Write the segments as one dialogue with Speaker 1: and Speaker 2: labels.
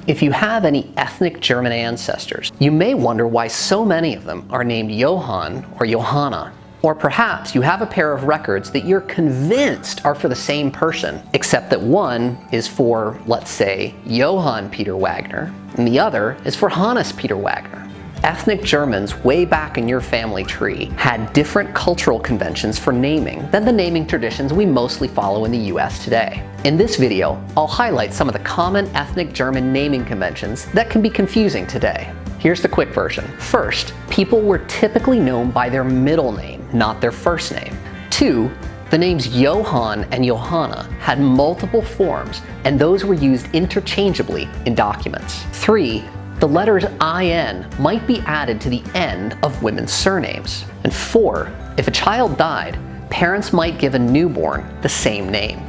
Speaker 1: If you have any ethnic German ancestors, you may wonder why so many of them are named Johann or Johanna. Or perhaps you have a pair of records that you're convinced are for the same person, except that one is for, let's say, Johann Peter Wagner, and the other is for Hanes Peter Wagner. Ethnic Germans way back in your family tree had different cultural conventions for naming than the naming traditions we mostly follow in the US today. In this video, I'll highlight some of the common ethnic German naming conventions that can be confusing today. Here's the quick version. First, people were typically known by their middle name, not their first name. 2, the names Johann and Johanna had multiple forms, and those were used interchangeably in documents. 3, the letters IN might be added to the end of women's surnames. And 4, if a child died, parents might give a newborn the same name.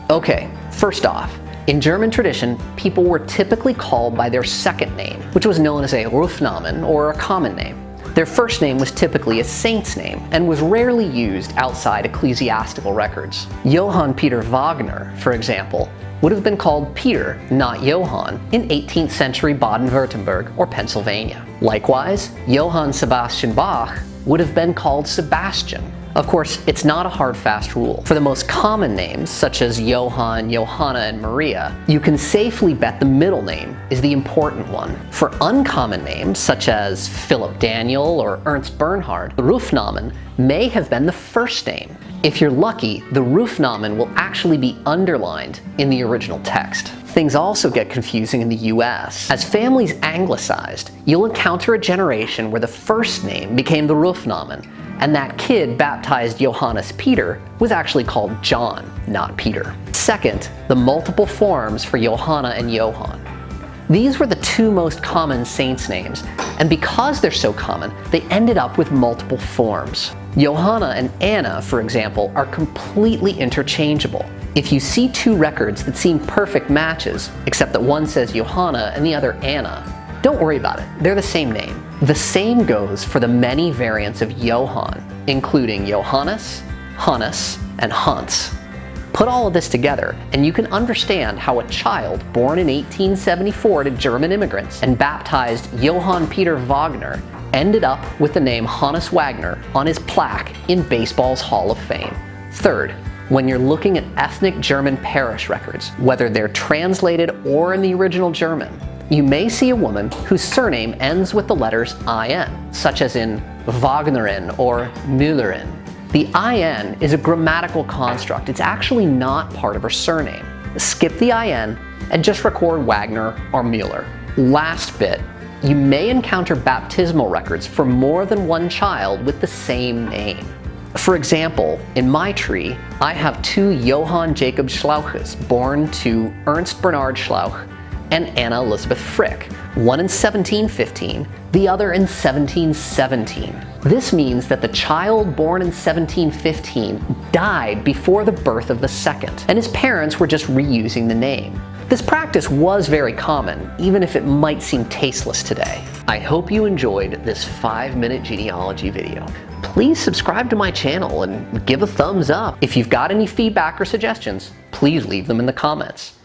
Speaker 1: Okay, first off, in German tradition, people were typically called by their second name, which was known as a Rufnamen or a common name. Their first name was typically a saint's name and was rarely used outside ecclesiastical records. Johann Peter Wagner, for example, would have been called Peter, not Johann, in 18th century Baden-Württemberg or Pennsylvania. Likewise, Johann Sebastian Bach would have been called Sebastian. Of course, it's not a hard, fast rule. For the most common names, such as Johann, Johanna, and Maria, you can safely bet the middle name is the important one. For uncommon names, such as Philip Daniel or Ernst Bernhard, the Rufnamen may have been the first name. If you're lucky, the Rufnamen will actually be underlined in the original text. Things also get confusing in the US. As families anglicized, you'll encounter a generation where the first name became the Rufnamen, and that kid baptized Johannes Peter was actually called John, not Peter. Second, the multiple forms for Johanna and Johann. These were the two most common saints' names, and because they're so common, they ended up with multiple forms. Johanna and Anna, for example, are completely interchangeable. If you see two records that seem perfect matches, except that one says Johanna and the other Anna, don't worry about it, they're the same name. The same goes for the many variants of Johann, including Johannes, Hannes, and Hans. Put all of this together, and you can understand how a child born in 1874 to German immigrants and baptized Johann Peter Wagner ended up with the name Hannes Wagner on his plaque in baseball's Hall of Fame. Third, when you're looking at ethnic German parish records, whether they're translated or in the original German, you may see a woman whose surname ends with the letters IN, such as in Wagnerin or Müllerin. The IN is a grammatical construct. It's actually not part of her surname. Skip the IN and just record Wagner or Müller. Last bit, you may encounter baptismal records for more than one child with the same name. For example, in my tree, I have 2 Johann Jacob Schlauches born to Ernst Bernhard Schlauch and Anna Elizabeth Frick, one in 1715, the other in 1717. This means that the child born in 1715 died before the birth of the second, and his parents were just reusing the name. This practice was very common, even if it might seem tasteless today. I hope you enjoyed this 5-minute genealogy video. Please subscribe to my channel and give a thumbs up. If you've got any feedback or suggestions, please leave them in the comments.